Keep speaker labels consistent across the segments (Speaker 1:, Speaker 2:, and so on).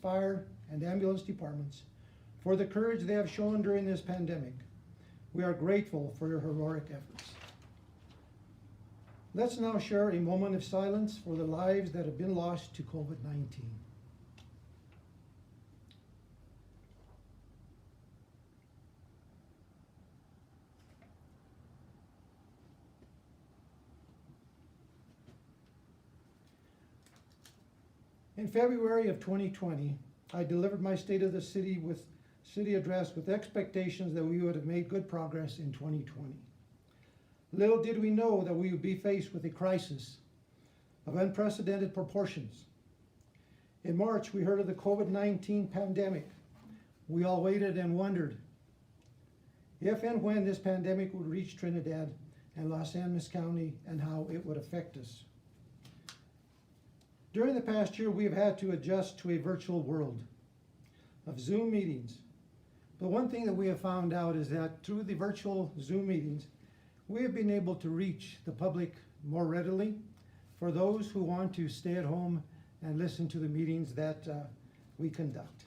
Speaker 1: fire, and ambulance departments for the courage they have shown during this pandemic. We are grateful for your heroic efforts. Let's now share a moment of silence for the lives that have been lost to COVID-19. In February of 2020, I delivered my State of the City address with expectations that we would have made good progress in 2020. Little did we know that we would be faced with a crisis of unprecedented proportions. In March, we heard of the COVID-19 pandemic. We all waited and wondered if and when this pandemic would reach Trinidad and Los Angeles County and how it would affect us. During the past year, we have had to adjust to a virtual world of Zoom meetings. But one thing that we have found out is that through the virtual Zoom meetings, we have been able to reach the public more readily for those who want to stay at home and listen to the meetings that we conduct.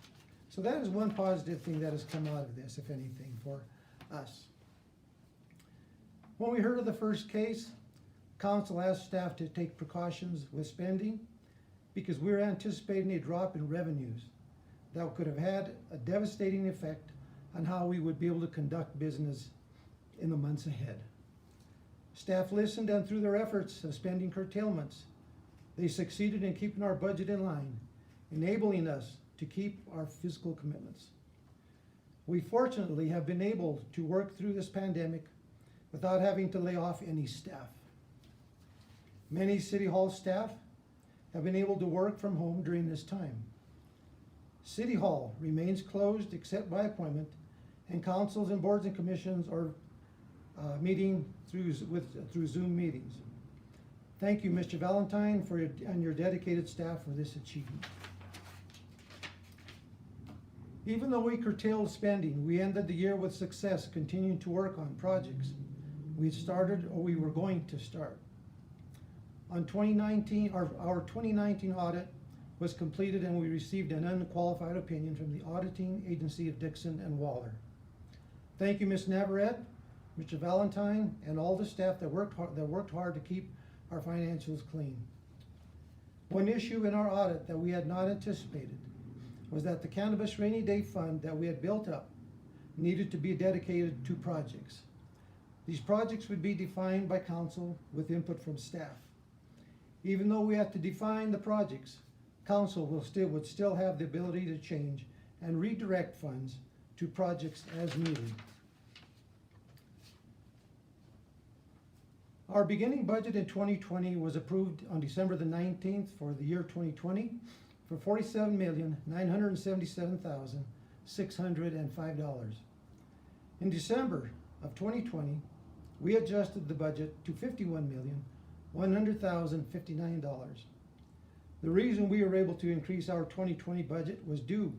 Speaker 1: So that is one positive thing that has come out of this, if anything, for us. When we heard of the first case, Council asked staff to take precautions with spending because we were anticipating a drop in revenues that could have had a devastating effect on how we would be able to conduct business in the months ahead. Staff listened, and through their efforts of spending curtailments, they succeeded in keeping our budget in line, enabling us to keep our fiscal commitments. We fortunately have been able to work through this pandemic without having to lay off any staff. Many City Hall staff have been able to work from home during this time. City Hall remains closed except by appointment, and councils and boards and commissions are meeting through Zoom meetings. Thank you, Mr. Valentine, and your dedicated staff for this achievement. Even though we curtailed spending, we ended the year with success, continuing to work on projects we started or we were going to start. On 2019, our 2019 audit was completed, and we received an unqualified opinion from the auditing agency of Dixon and Waller. Thank you, Ms. Navarrete, Mr. Valentine, and all the staff that worked hard to keep our financials clean. One issue in our audit that we had not anticipated was that the Cannabis Rainy Day Fund that we had built up needed to be dedicated to projects. These projects would be defined by council with input from staff. Even though we had to define the projects, council would still have the ability to change and redirect funds to projects as needed. Our beginning budget in 2020 was approved on December the 19th for the year 2020 for $47,977,605. In December of 2020, we adjusted the budget to $51,100,059. The reason we were able to increase our 2020 budget was due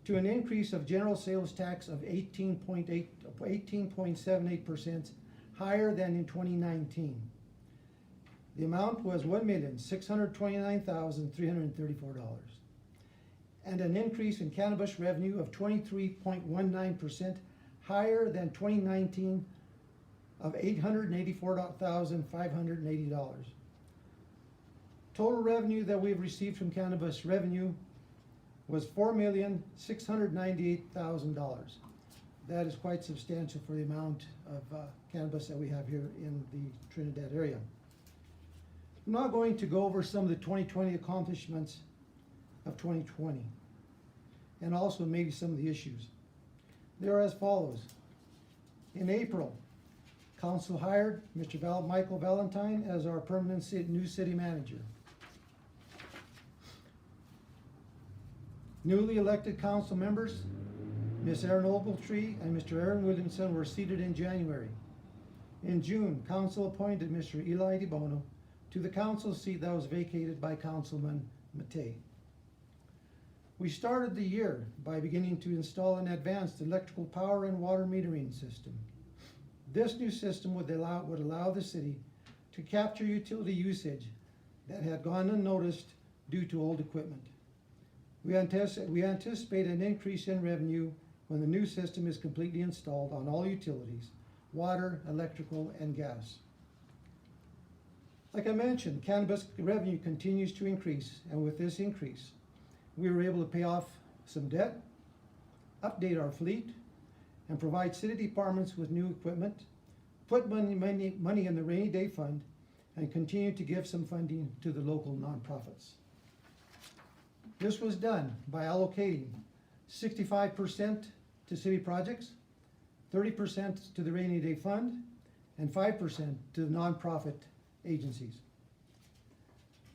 Speaker 1: to an increase of general sales tax of 18.78% higher than in 2019. The amount was $1,629,334, and an increase in cannabis revenue of 23.19% higher than 2019 of $884,580. Total revenue that we've received from cannabis revenue was $4,698,000. That is quite substantial for the amount of cannabis that we have here in the Trinidad area. I'm now going to go over some of the 2020 accomplishments of 2020 and also maybe some of the issues. They are as follows. In April, Council hired Mr. Michael Valentine as our permanent new city manager. Newly elected council members, Ms. Erin Ogletree and Mr. Aaron Williamson, were seated in January. In June, council appointed Mr. Eli DeBono to the council seat that was vacated by Councilman Matei. We started the year by beginning to install an advanced electrical power and water metering system. This new system would allow the city to capture utility usage that had gone unnoticed due to old equipment. We anticipate an increase in revenue when the new system is completely installed on all utilities, water, electrical, and gas. Like I mentioned, cannabis revenue continues to increase, and with this increase, we were able to pay off some debt, update our fleet, and provide city departments with new equipment, put money in the rainy day fund, and continue to give some funding to the local nonprofits. This was done by allocating 65% to city projects, 30% to the rainy day fund, and 5% to the nonprofit agencies.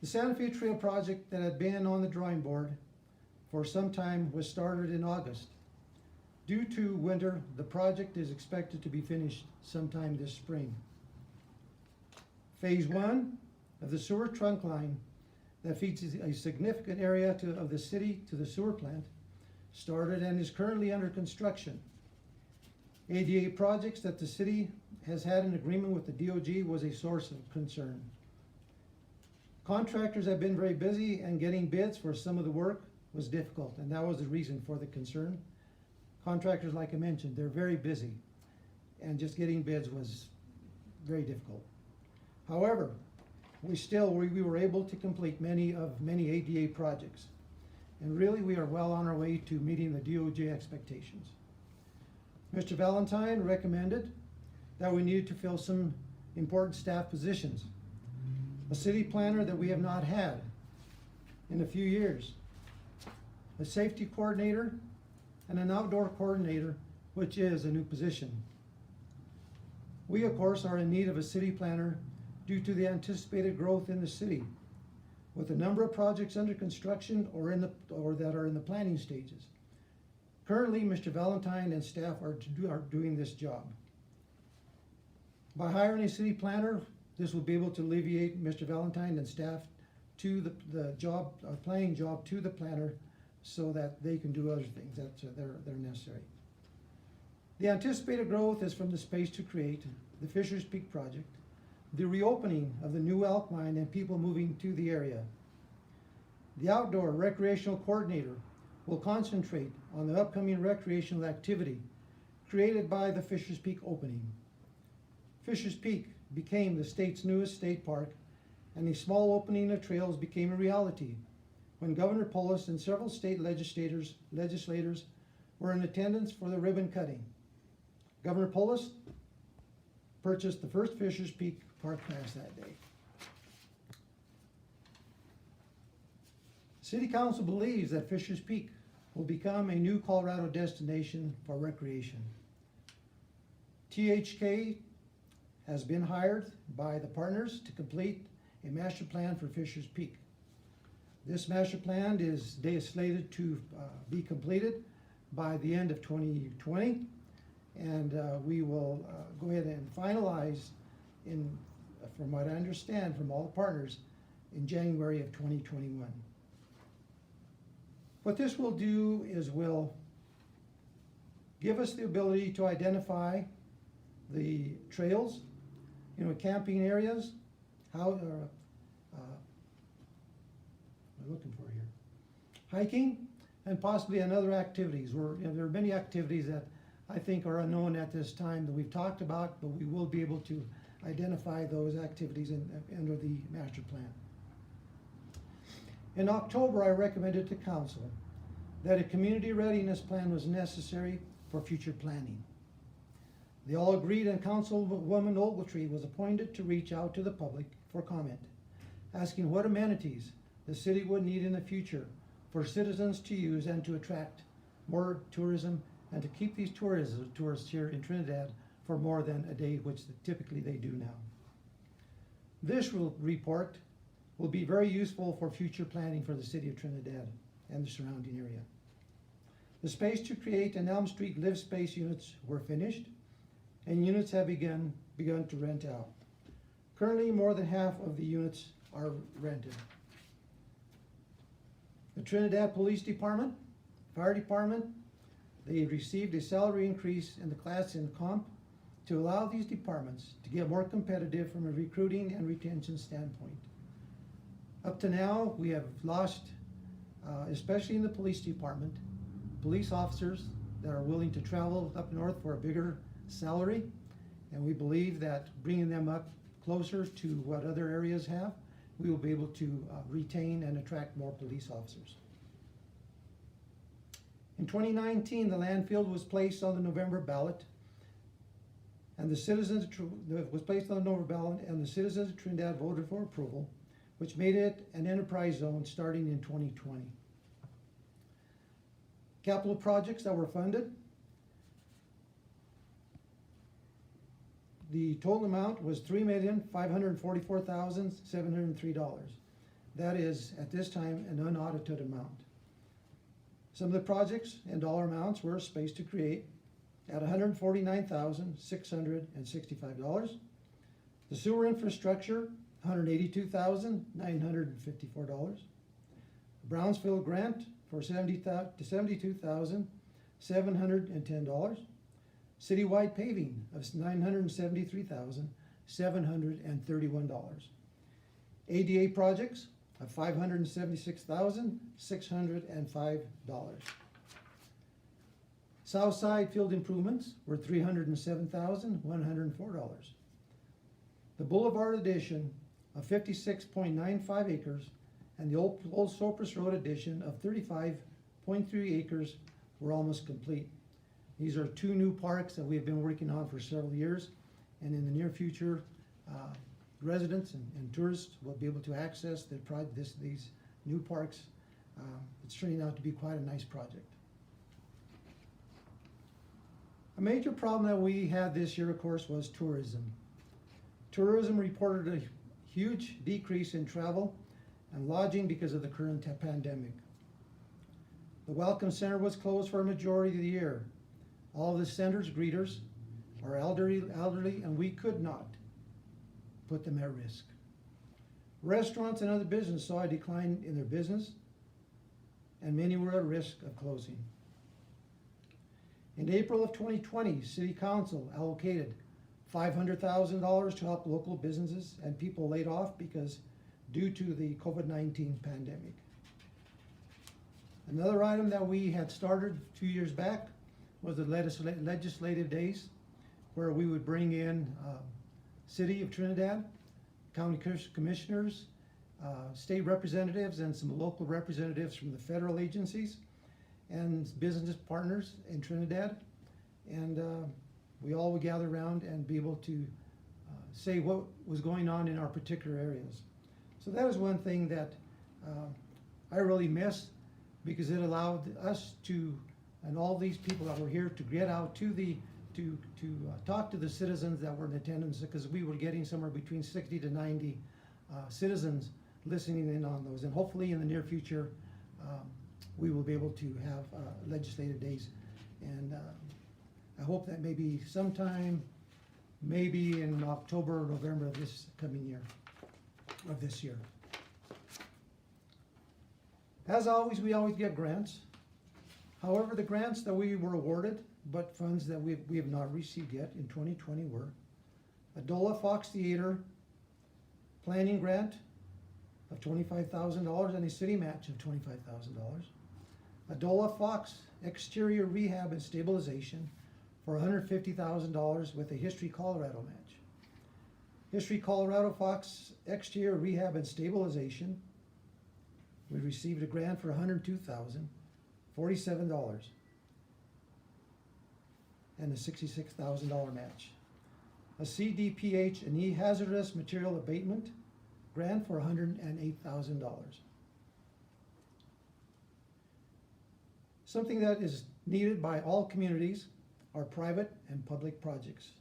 Speaker 1: The Santa Fe Trail project that had been on the drawing board for some time was started in August. Due to winter, the project is expected to be finished sometime this spring. Phase 1 of the sewer trunk line that feeds a significant area of the city to the sewer plant started and is currently under construction. ADA projects that the city has had an agreement with the DOG was a source of concern. Contractors have been very busy, and getting bids for some of the work was difficult, and that was the reason for the concern. Contractors, like I mentioned, they're very busy, and just getting bids was very difficult. However, we were able to complete many ADA projects, and really we are well on our way to meeting the DOJ expectations. Mr. Valentine recommended that we needed to fill some important staff positions. A city planner that we have not had in a few years, a safety coordinator, and an outdoor coordinator, which is a new position. We, of course, are in need of a city planner due to the anticipated growth in the city, with a number of projects under construction or that are in the planning stages. Currently, Mr. Valentine and staff are doing this job. By hiring a city planner, this will be able to alleviate Mr. Valentine and staff to the job, planning job to the planner, so that they can do other things that they're necessary. The anticipated growth is from the space to create, the Fisher's Peak project, the reopening of the new elk mine and people moving to the area. The outdoor recreational coordinator will concentrate on the upcoming recreational activity created by the Fisher's Peak opening. Fisher's Peak became the state's newest state park, and a small opening of trails became a reality when Governor Polis and several state legislators were in attendance for the ribbon cutting. Governor Polis purchased the first Fisher's Peak Park Pass that day. City Council believes that Fisher's Peak will become a new Colorado destination for recreation. THK has been hired by the partners to complete a master plan for Fisher's Peak. This master plan is slated to be completed by the end of 2020, and we will go ahead and finalize, from what I understand from all the partners, in January of 2021. What this will do is will give us the ability to identify the trails, camping areas, hiking, and possibly on other activities. There are many activities that I think are unknown at this time that we've talked about, but we will be able to identify those activities under the master plan. In October, I recommended to Council that a community readiness plan was necessary for future planning. They all agreed, and Councilwoman Ogletree was appointed to reach out to the public for comment, asking what amenities the city would need in the future for citizens to use and to attract more tourism and to keep these tourists here in Trinidad for more than a day, which typically they do now. This report will be very useful for future planning for the city of Trinidad and the surrounding area. The space to create an Elm Street Live Space units were finished, and units have begun to rent out. Currently, more than half of the units are rented. The Trinidad Police Department, Fire Department, they received a salary increase in the class in comp to allow these departments to get more competitive from a recruiting and retention standpoint. Up to now, we have lost especially in the police department, police officers that are willing to travel up north for a bigger salary. And we believe that bringing them up closer to what other areas have, we will be able to retain and attract more police officers. In 2019, the landfill was placed on the November ballot, and the citizens was placed on the November ballot, and the citizens of Trinidad voted for approval, which made it an enterprise zone starting in 2020. Capital projects that were funded. The total amount was $3,544,703. That is, at this time, an unaudited amount. Some of the projects and dollar amounts were Space to Create at $149,665. The sewer infrastructure, $182,954. Brownsville grant for $72,710. Citywide paving of $973,731. ADA projects of $576,605. Southside field improvements were $307,104. The Boulevard addition of 56.95 acres and the Old Cypress Road addition of 35.3 acres were almost complete. These are two new parks that we have been working on for several years, and in the near future, residents and tourists will be able to access these new parks. It's turning out to be quite a nice project. A major problem that we had this year, of course, was tourism. Tourism reported a huge decrease in travel and lodging because of the current pandemic. The Welcome Center was closed for a majority of the year. All of the center's greeters are elderly, and we could not put them at risk. Restaurants and other businesses saw a decline in their business, and many were at risk of closing. In April of 2020, City Council allocated $500,000 to help local businesses and people laid off due to the COVID-19 pandemic. Another item that we had started 2 years back was the legislative days, where we would bring in City of Trinidad, County Commissioners, state representatives, and some local representatives from the federal agencies and business partners in Trinidad. And we all would gather around and be able to say what was going on in our particular areas. So that is one thing that I really miss, because it allowed us to, and all these people that were here, to get out to talk to the citizens that were in attendance, because we were getting somewhere between 60 to 90 citizens listening in on those. And hopefully in the near future, we will be able to have legislative days. And I hope that maybe sometime, maybe in October or November of this coming year, of this year. As always, we always get grants. However, the grants that we were awarded, but funds that we have not received yet in 2020 were Adola Fox Theater planning grant of $25,000 and a city match of $25,000. Adola Fox exterior rehab and stabilization for $150,000 with a History Colorado match. History Colorado Fox exterior rehab and stabilization, we received a grant for $102,047 and a $66,000 match. A CDPH and hazardous material abatement grant for $108,000. Something that is needed by all communities are private and public projects.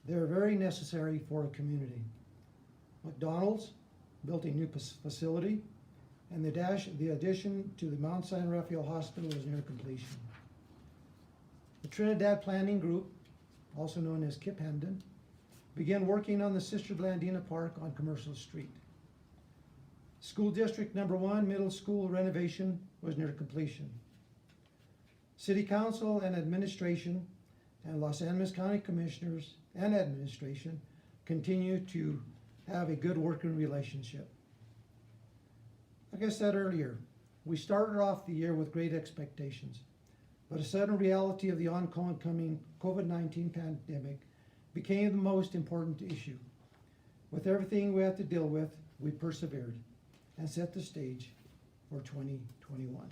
Speaker 1: They're very necessary for a community. McDonald's built a new facility, and the addition to the Mount San Rafael Hospital is near completion. The Trinidad Planning Group, also known as Kip Hamden, began working on the Sister Blandina Park on Commercial Street. School District Number 1 middle school renovation was near completion. City Council and administration and Los Angeles County Commissioners and administration continue to have a good working relationship. Like I said earlier, we started off the year with great expectations, but a sudden reality of the oncoming COVID-19 pandemic became the most important issue. With everything we had to deal with, we persevered and set the stage for 2021.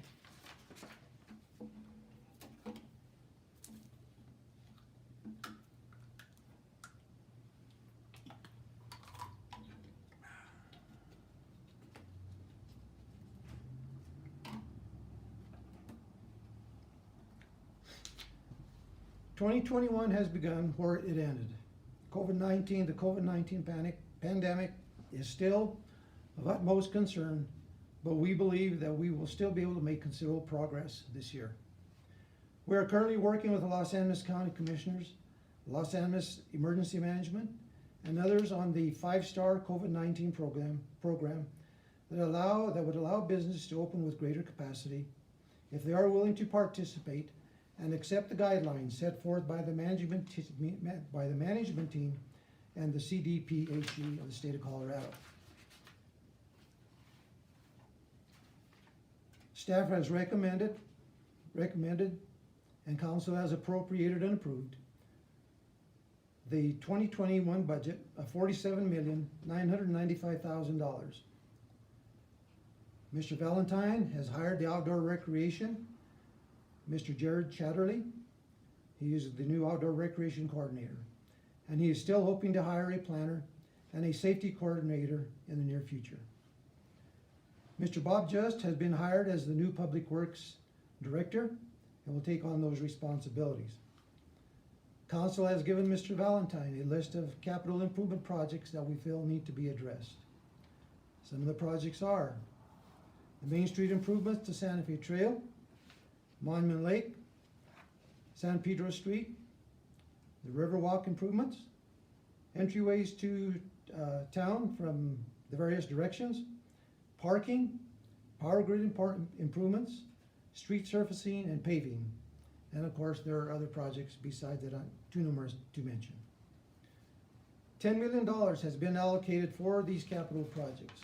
Speaker 1: "2021 has begun where it ended. The COVID-19 pandemic is still of utmost concern, but we believe that we will still be able to make considerable progress this year. We are currently working with the Los Angeles County Commissioners, Los Angeles Emergency Management, and others on the 5-star COVID-19 program that would allow businesses to open with greater capacity if they are willing to participate and accept the guidelines set forth by the management team and the CDPHE of the state of Colorado. Staff has recommended, and council has appropriated and approved the 2021 budget of $47,995,000. Mr. Valentine has hired the outdoor recreation, Mr. Jared Chatterley. He is the new outdoor recreation coordinator, and he is still hoping to hire a planner and a safety coordinator in the near future. Mr. Bob Just has been hired as the new Public Works Director and will take on those responsibilities. Council has given Mr. Valentine a list of capital improvement projects that we feel need to be addressed. Some of the projects are the Main Street improvements to Santa Fe Trail, Monument Lake, San Pedro Street, the Riverwalk improvements, entryways to town from the various directions, parking, power grid improvements, street surfacing and paving. And of course, there are other projects besides that, too numerous to mention. $10 million has been allocated for these capital projects.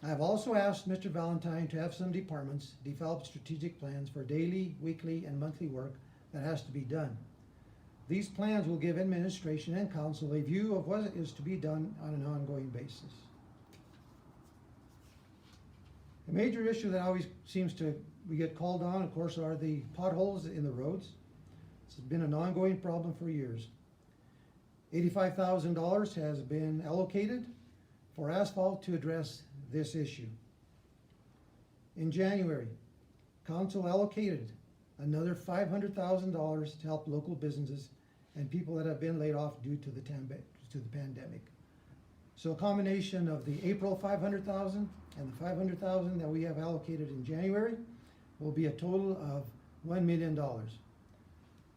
Speaker 1: I have also asked Mr. Valentine to have some departments develop strategic plans for daily, weekly, and monthly work that has to be done. These plans will give administration and council a view of what is to be done on an ongoing basis. A major issue that always we get called on, of course, are the potholes in the roads. This has been an ongoing problem for years. $85,000 has been allocated for asphalt to address this issue. In January, council allocated another $500,000 to help local businesses and people that have been laid off due to the pandemic. So a combination of the April $500,000 and the $500,000 that we have allocated in January will be a total of $1 million.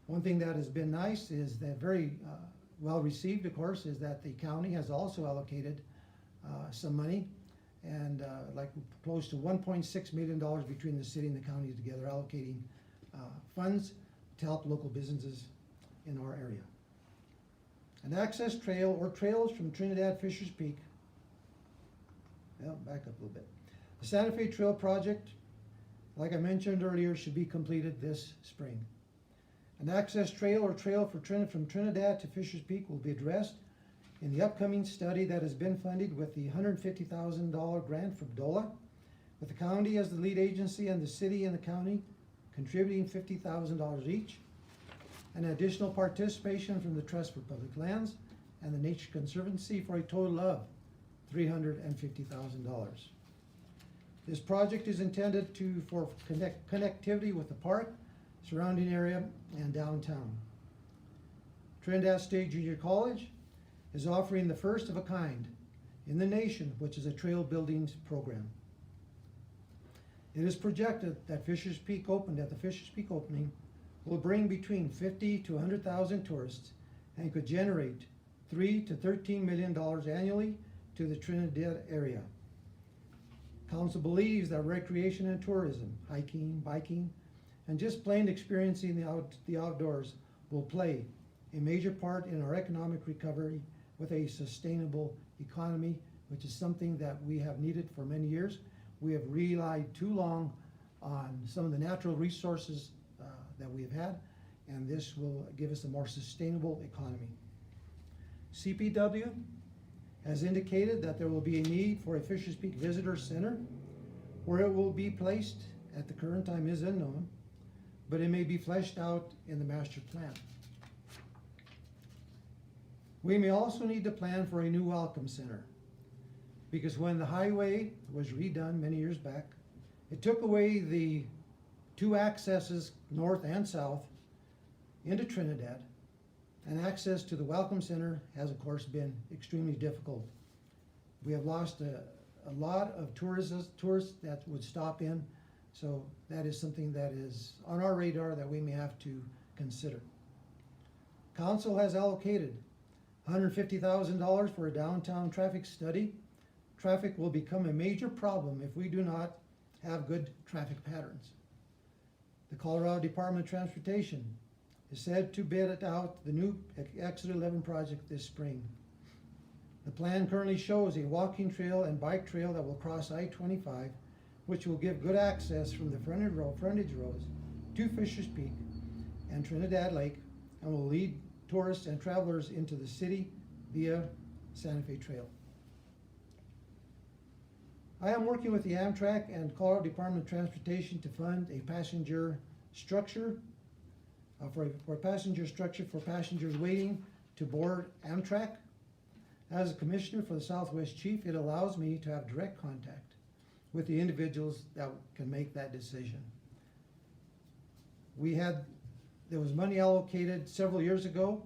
Speaker 1: One thing that has been nice is that very well received, of course, is that the county has also allocated some money, and like close to $1.6 million between the city and the county together, allocating funds to help local businesses in our area. An access trail or trails from Trinidad Fisher's Peak. Well, back up a little bit. The Santa Fe Trail project, like I mentioned earlier, should be completed this spring. An access trail or trail from Trinidad to Fisher's Peak will be addressed in the upcoming study that has been funded with the $150,000 grant from DOLA, with the county as the lead agency and the city and the county contributing $50,000 each, and additional participation from the Trust for Public Lands and the Nature Conservancy for a total of $350,000. This project is intended for connectivity with the park, surrounding area, and downtown. Trinidad State Junior College is offering the first of a kind in the nation, which is a trail buildings program. It is projected that the Fisher's Peak opening will bring between 50 to 100,000 tourists and could generate $3 to $13 million annually to the Trinidad area. Council believes that recreation and tourism, hiking, biking, and just plain experiencing the outdoors will play a major part in our economic recovery with a sustainable economy which is something that we have needed for many years. We have relied too long on some of the natural resources that we've had, and this will give us a more sustainable economy. CPW has indicated that there will be a need for a Fisher's Peak Visitor Center. Where it will be placed at the current time is unknown, but it may be fleshed out in the master plan. We may also need to plan for a new welcome center, because when the highway was redone many years back, it took away the two accesses, north and south, into Trinidad, and access to the welcome center has of course been extremely difficult. We have lost a lot of tourists that would stop in, so that is something that is on our radar that we may have to consider. Council has allocated $150,000 for a downtown traffic study. Traffic will become a major problem if we do not have good traffic patterns. The Colorado Department of Transportation is said to bid out the new Exit 11 project this spring. The plan currently shows a walking trail and bike trail that will cross I-25, which will give good access from the frontage roads to Fisher's Peak and Trinidad Lake, and will lead tourists and travelers into the city via Santa Fe Trail. I am working with the Amtrak and Colorado Department of Transportation to fund a passenger structure for passengers waiting to board Amtrak. As a commissioner for the Southwest Chief, it allows me to have direct contact with the individuals that can make that decision. There was money allocated several years ago,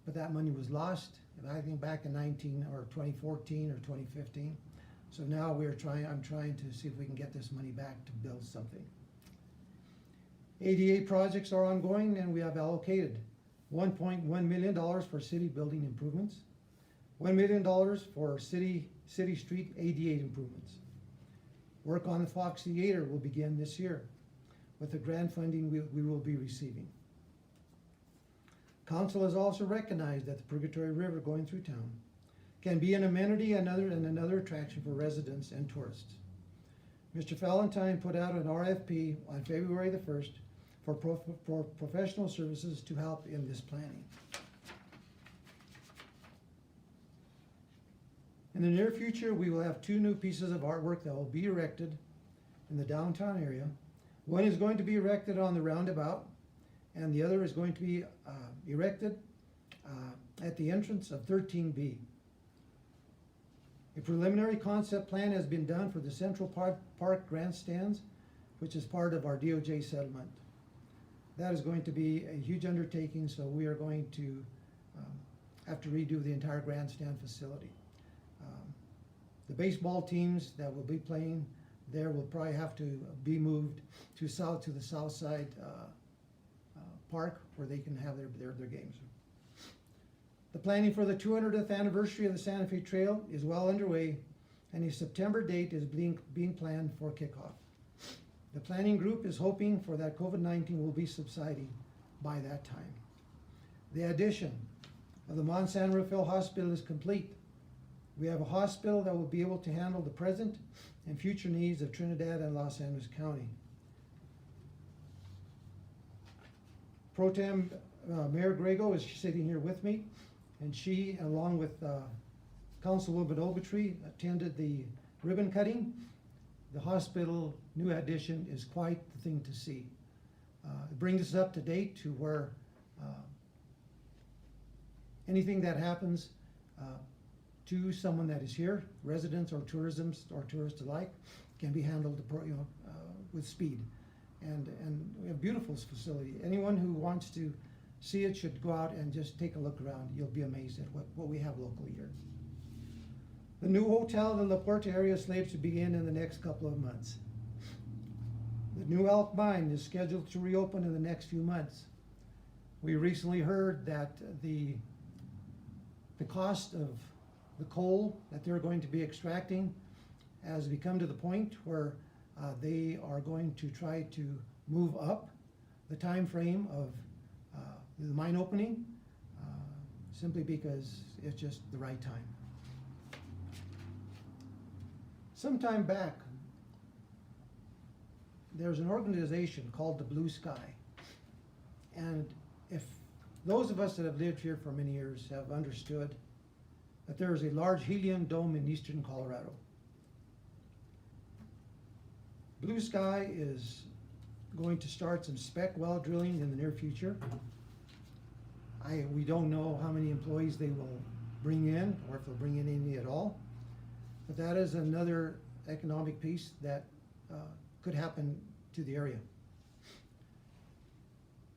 Speaker 1: but that money was lost, I think back in 2014 or 2015. So now I'm trying to see if we can get this money back to build something. ADA projects are ongoing, and we have allocated $1.1 million for city building improvements, $1 million for city street ADA improvements. Work on the Fox Theater will begin this year with the grant funding we will be receiving. Council has also recognized that the Purgatory River going through town can be an amenity and another attraction for residents and tourists. Mr. Valentine put out an RFP on February the 1st for professional services to help in this planning. In the near future, we will have two new pieces of artwork that will be erected in the downtown area. One is going to be erected on the roundabout, and the other is going to be erected at the entrance of 13B. A preliminary concept plan has been done for the Central Park grandstands, which is part of our DOJ settlement. That is going to be a huge undertaking, so we are going to have to redo the entire grandstand facility. The baseball teams that will be playing there will probably have to be moved to the south side park where they can have their games. The planning for the 200th anniversary of the Santa Fe Trail is well underway, and a September date is being planned for kickoff. The planning group is hoping for that COVID-19 will be subsiding by that time. The addition of the Mount San Rafael Hospital is complete. We have a hospital that will be able to handle the present and future needs of Trinidad and Los Angeles County. Pro Tem Mayor Grego is sitting here with me, and she, along with Councilwoman Ogletree, attended the ribbon cutting. The hospital new addition is quite the thing to see. It brings us up to date to where anything that happens to someone that is here, residents or tourists alike, can be handled with speed. And we have a beautiful facility. Anyone who wants to see it should go out and just take a look around. You'll be amazed at what we have locally here. The new hotel in the La Puerta area is slated to begin in the next couple of months. The new Elk Mine is scheduled to reopen in the next few months. We recently heard that the cost of the coal that they're going to be extracting has become to the point where they are going to try to move up the time frame of the mine opening, simply because it's just the right time. Some time back, there's an organization called the Blue Sky. And if those of us that have lived here for many years have understood that there is a large helium dome in eastern Colorado. Blue Sky is going to start some spec well drilling in the near future. We don't know how many employees they will bring in, or if they'll bring in any at all. But that is another economic piece that could happen to the area.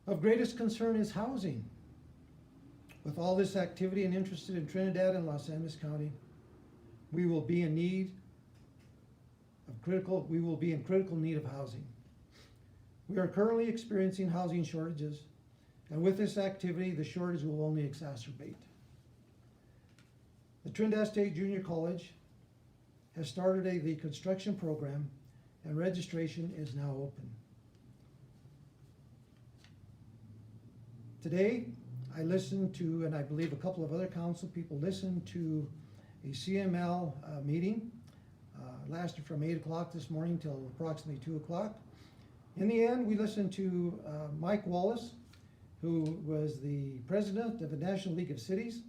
Speaker 1: Of greatest concern is housing. With all this activity and interest in Trinidad and Los Angeles County, we will be in critical need of housing. We are currently experiencing housing shortages, and with this activity, the shortage will only exacerbate. The Trinidad State Junior College has started the construction program, and registration is now open. Today, I listened to, and I believe a couple of other council people listened to a CML meeting, lasted from 8 o'clock this morning till approximately 2 o'clock. In the end, we listened to Mike Wallace, who was the president of the National League of Cities,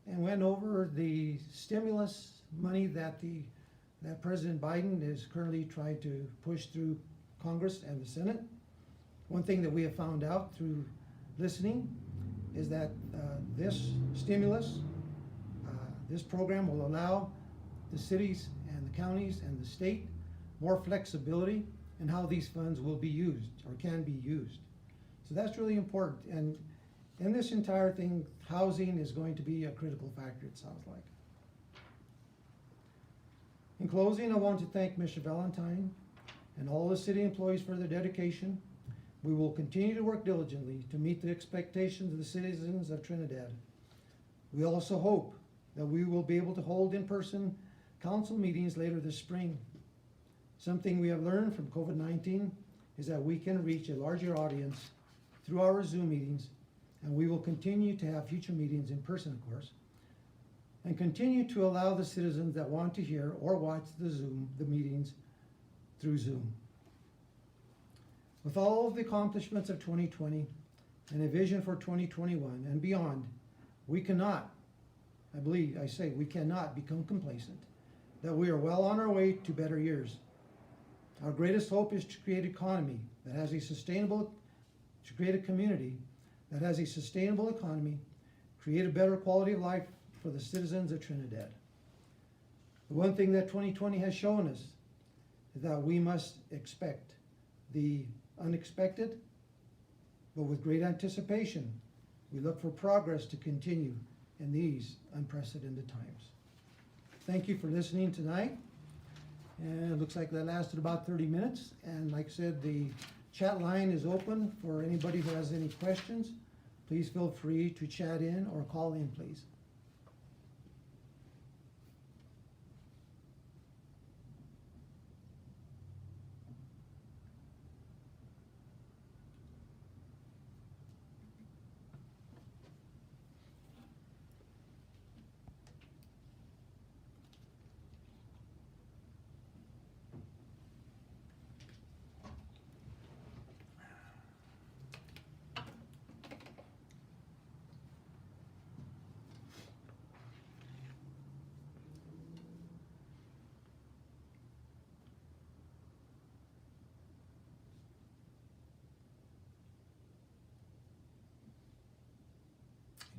Speaker 1: and went over the stimulus money that President Biden is currently trying to push through Congress and the Senate. One thing that we have found out through listening is that this stimulus, this program will allow the cities and the counties and the state more flexibility in how these funds will be used or can be used. So that's really important. And in this entire thing, housing is going to be a critical factor, it sounds like. In closing, I want to thank Mr. Valentine and all the city employees for their dedication. We will continue to work diligently to meet the expectations of the citizens of Trinidad. We also hope that we will be able to hold in-person council meetings later this spring. Something we have learned from COVID-19 is that we can reach a larger audience through our Zoom meetings, and we will continue to have future meetings in person, of course, and continue to allow the citizens that want to hear or watch the meetings through Zoom. With all of the accomplishments of 2020 and a vision for 2021 and beyond, we cannot, we cannot become complacent, that we are well on our way to better years. Our greatest hope is to create an economy that has to create a community that has a sustainable economy, create a better quality of life for the citizens of Trinidad. The one thing that 2020 has shown us is that we must expect the unexpected, but with great anticipation, we look for progress to continue in these unprecedented times. Thank you for listening tonight. And it looks like that lasted about 30 minutes. And like I said, the chat line is open for anybody who has any questions. Please feel free to chat in or call in, please.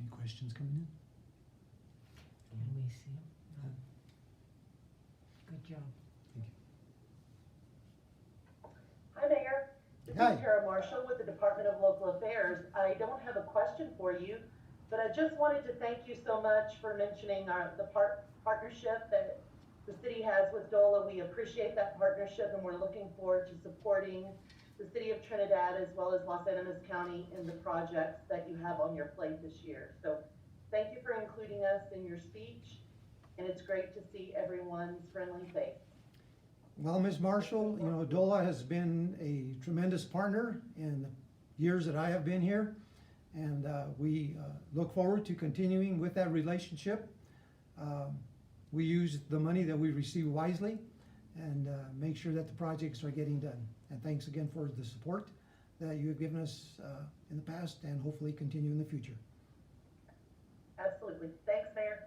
Speaker 1: Any questions coming in?
Speaker 2: Can we see them? Good job.
Speaker 1: Thank
Speaker 3: Hi, Mayor. This
Speaker 1: Hi.
Speaker 3: is Tara Marshall with the Department of Local Affairs. I don't have a question for you, but I just wanted to thank you so much for mentioning the partnership that the city has with DOLA. We appreciate that partnership, and we're looking forward to supporting the city of Trinidad as well as Los Angeles County in the projects that you have on your plate this year. So thank you for including us in your speech, and it's great to see everyone's friendly face.
Speaker 1: Well, Ms. Marshall, you know, DOLA has been a tremendous partner in the years that I have been here, and we look forward to continuing with that relationship. We use the money that we receive wisely. and make sure that the projects are getting done. And thanks again for the support that you have given us in the past and hopefully continue in the future.
Speaker 3: Absolutely. Thanks, Mayor.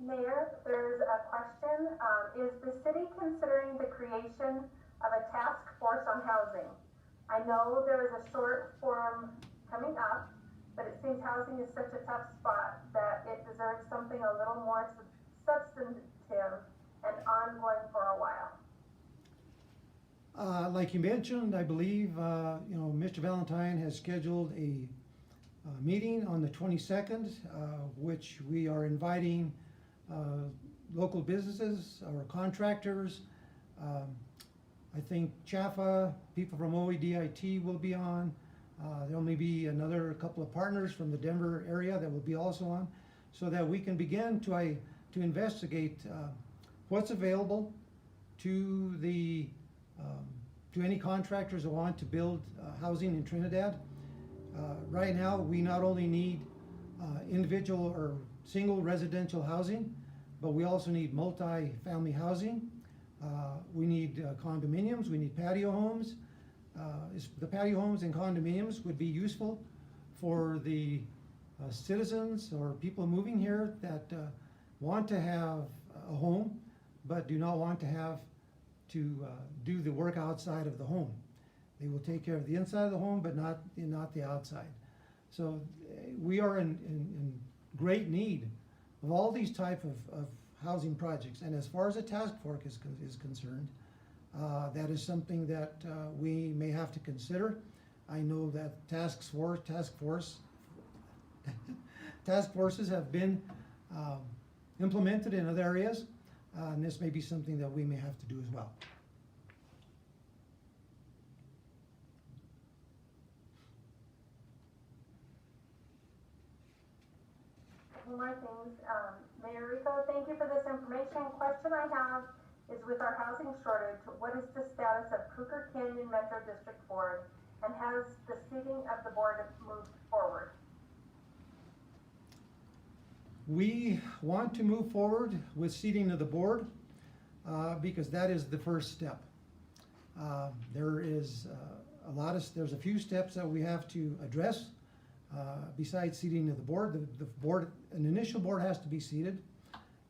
Speaker 4: Mayor, there's a question. Is the city considering the creation of a task force on housing? I know there is a short forum coming up, but it seems housing is such a tough spot that it deserves something a little more substantive and ongoing for a while.
Speaker 1: Like you mentioned, I believe, Mr. Valentine has scheduled a meeting on the 22nd, which we are inviting local businesses or contractors. I think Chaffa, people from OEDIT will be on. There'll maybe another couple of partners from the Denver area that will be also on, so that we can begin to investigate what's available to the to any contractors who want to build housing in Trinidad. Right now, we not only need individual or single residential housing, but we also need multi-family housing. We need condominiums, we need patio homes. The patio homes and condominiums would be useful for the citizens or people moving here that want to have a home, but do not want to have to do the work outside of the home. They will take care of the inside of the home, but not the outside. So we are in great need of all these type of housing projects. And as far as the task force is concerned, that is something that we may have to consider. I know that task forces have been implemented in other areas, and this may be something that we may have to do as well.
Speaker 4: Couple more things. Mayor Rico, thank you for this information. Question I have is with our housing shortage, what is the status of Cougar Canyon Metro District Board, and has the seating of the board moved forward?
Speaker 1: We want to move forward with seating of the board because that is the first step. There's a few steps that we have to address besides seating of the board. An initial board has to be seated.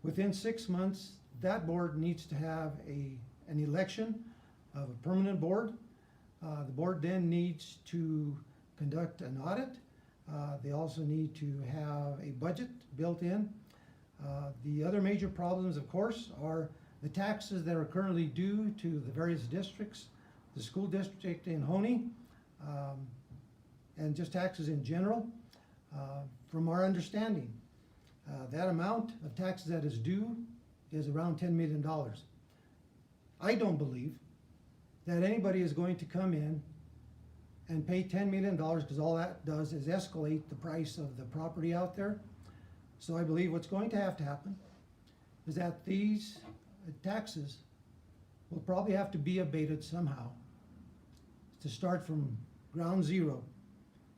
Speaker 1: Within 6 months, that board needs to have an election of a permanent board. The board then needs to conduct an audit. They also need to have a budget built in. The other major problems, of course, are the taxes that are currently due to the various districts, the school district in Honey, and just taxes in general. From our understanding, that amount of taxes that is due is around $10 million. I don't believe that anybody is going to come in and pay $10 million because all that does is escalate the price of the property out there. So I believe what's going to happen is that these taxes will probably have to be abated somehow to start from ground zero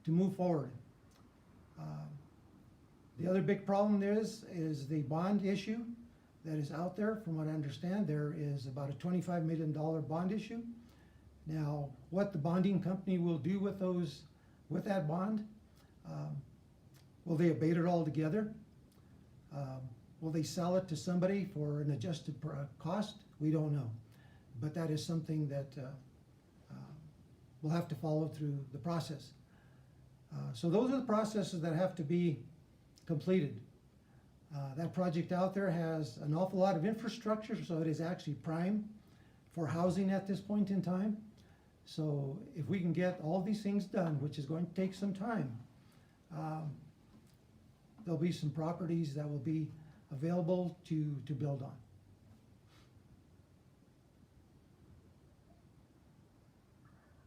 Speaker 1: to move forward. The other big problem is the bond issue that is out there. From what I understand, there is about a $25 million bond issue. Now, what the bonding company will do with that bond, will they abate it altogether? Will they sell it to somebody for an adjusted cost? We don't know. But that is something that we'll have to follow through the process. So those are the processes that have to be completed. That project out there has an awful lot of infrastructure, so it is actually prime for housing at this point in time. So if we can get all these things done, which is going to take some time, there'll be some properties that will be available to build on.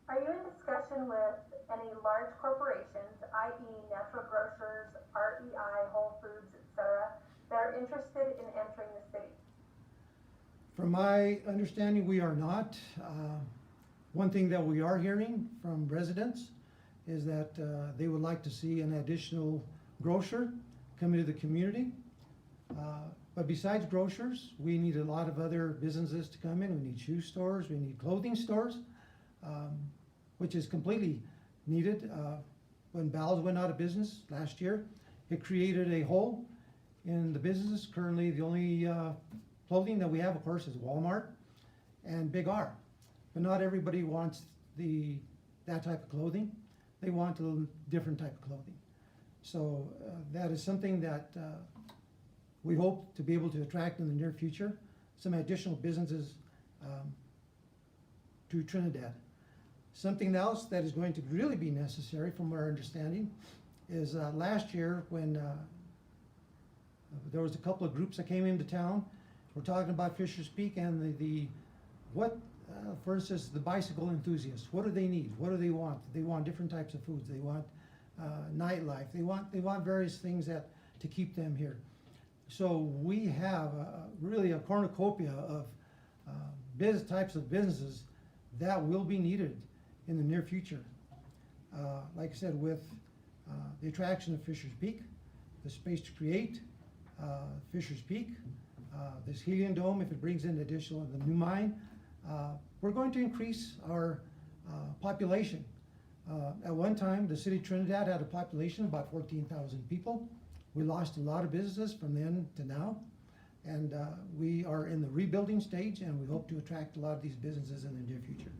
Speaker 4: Are you in discussion with any large corporations, i.e. natural grocers, REI, Whole Foods, etc., that are interested in entering the city?
Speaker 1: From my understanding, we are not. One thing that we are hearing from residents is that they would like to see an additional grocer come into the community. But besides grocers, we need a lot of other businesses to come in. We need shoe stores, we need clothing stores, which is completely needed. When Bowles went out of business last year, it created a hole in the businesses. Currently, the only clothing that we have, of course, is Walmart and Big R. But not everybody wants that type of clothing. They want a little different type of clothing. So that is something that we hope to be able to attract in the near future, some additional businesses to Trinidad. Something else that is going to really be necessary, from our understanding, is last year when there was a couple of groups that came into town. We're talking about Fisher's Peak and for instance, the bicycle enthusiasts. What do they need? What do they want? They want different types of foods. They want nightlife. They want various things to keep them here. So we have really a cornucopia of types of businesses that will be needed in the near future. Like I said, with the attraction of Fisher's Peak, the space to create Fisher's Peak, this helium dome, if it brings in the new mine, we're going to increase our population. At one time, the city of Trinidad had a population of about 14,000 people. We lost a lot of businesses from then to now, and we are in the rebuilding stage, and we hope to attract a lot of these businesses in the near future.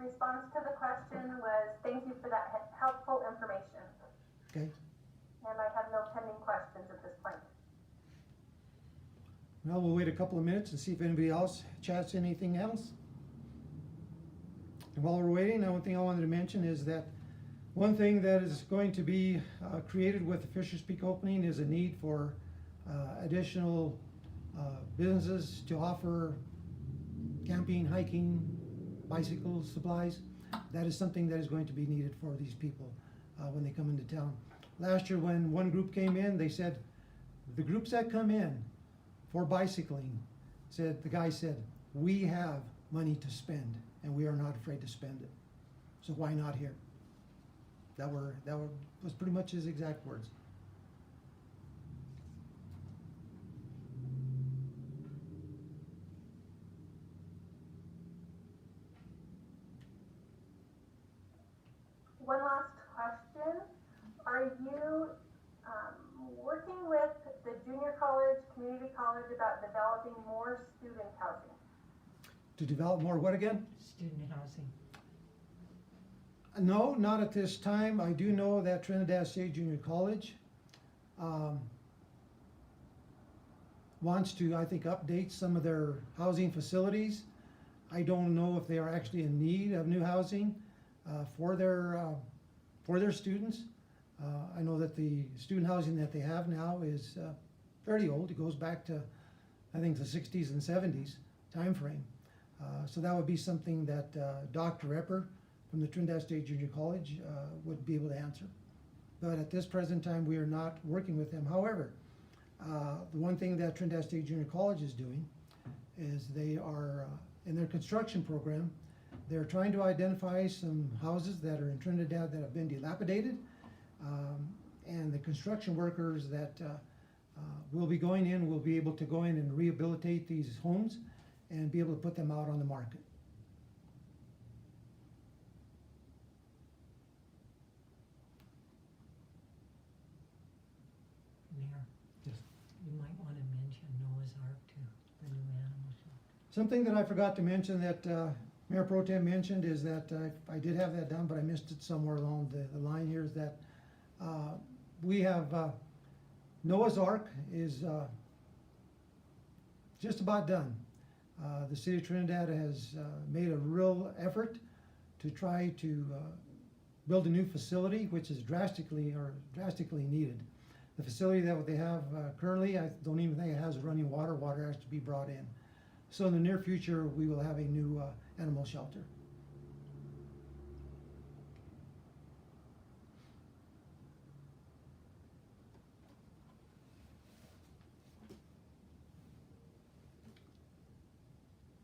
Speaker 4: Response to the question was, thank you for that helpful information.
Speaker 1: Okay.
Speaker 4: And I have no pending questions at this point.
Speaker 1: Well, we'll wait a couple of minutes and see if anybody else chats anything else. And while we're waiting, one thing I wanted to mention is that one thing that is going to be created with the Fisher's Peak opening is a need for additional businesses to offer camping, hiking, bicycle supplies. That is something that is going to be needed for these people when they come into town. Last year when one group came in, they said, the groups that come in for bicycling, the guy said, we have money to spend and we are not afraid to spend it. So why not here? That was pretty much his exact words.
Speaker 4: One last question. Are you working with the junior college, community college about developing more student housing?
Speaker 1: To develop more what again?
Speaker 2: Student housing.
Speaker 1: No, not at this time. I do know that Trinidad State Junior College wants to, I think, update some of their housing facilities. I don't know if they are actually in need of new housing for their students. I know that the student housing that they have now is fairly old. It goes back to, I think, the 60s and 70s time frame. So that would be something that Dr. Epper from the Trinidad State Junior College would be able to answer. But at this present time, we are not working with them. However, the one thing that Trinidad State Junior College is doing is they are, in their construction program, they're trying to identify some houses that are in Trinidad that have been dilapidated, and the construction workers that will be going in will be able to go in and rehabilitate these homes and be able to put them out on the market.
Speaker 2: Mayor,
Speaker 1: Yes.
Speaker 2: you might want to mention Noah's Ark too, the new animal shelter.
Speaker 1: Something that I forgot to mention that Mayor Pro Tem mentioned is that I did have that down, but I missed it somewhere along the line here, is that we have Noah's Ark is just about done. The city of Trinidad has made a real effort to try to build a new facility, which is drastically needed. The facility that they have currently, I don't even think it has running water. Water has to be brought in. So in the near future, we will have a new animal shelter.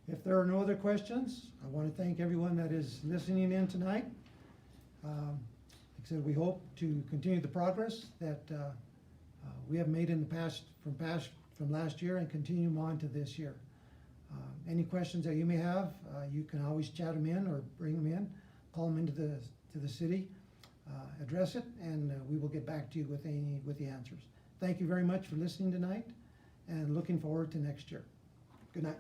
Speaker 1: If there are no other questions, I want to thank everyone that is listening in tonight. Like I said, we hope to continue the progress that we have made in the past from last year and continue them on to this year. Any questions that you may have, you can always chat them in or bring them in, call them into the city, address it, and we will get back to you with the answers. Thank you very much for listening tonight, and looking forward to next year. Good night.